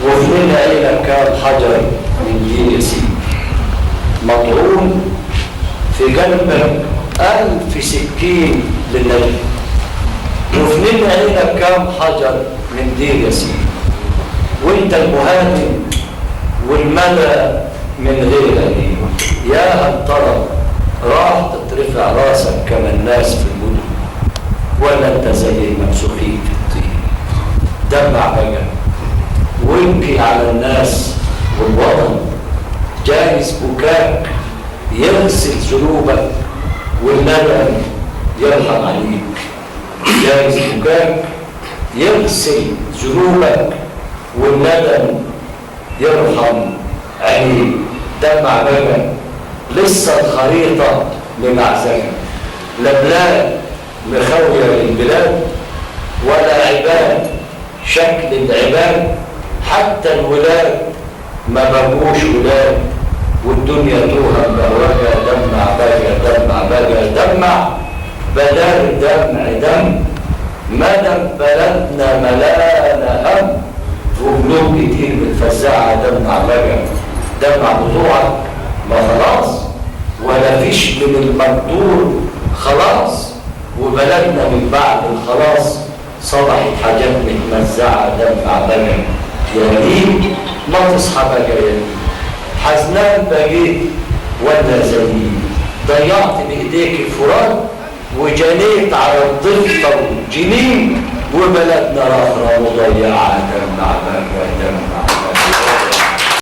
وفي عينك كان حجر من دين يسير مطعون في قلبك 1000 سكين للنجم. وفي عينك كام حجر من دين يسير وانت المهاجم والمدى من غيرك. يا هل ترى راح تترفع راسك كما الناس في المدن ولا انت زي الممسوخين في الطين؟ دمع بقى وابكي على الناس والوطن. جايز بكاك يغسل ذنوبك والندم يرحم عليك. جايز بكاك يغسل ذنوبك والندم يرحم عليك. دمع بقى لسه الخريطة لمعزلة، لا بلاد مخوية للبلاد ولا عباد شكل العباد. حتى الولاد ما بقوش ولاد والدنيا توهم بهواجة. دمع بقى دمع بقى دمع بدل دمع دم. مدى بلدنا ملانا هم وقلوب كتير متفزعة. دمع بقى دمع بطوعك ما خلاص ولا فيش من المقدور خلاص. وبلدنا من بعد الخلاص صبحت حاجات متمزعة. دمع بقى يا ريت ما تصحى بقى يا ريت. حزنان بقيت ولا زنين ضيعت بايديك الفرات وجنيت على الضفة والجنين وبلدنا رخرة مضيعة. دمع بقى دمع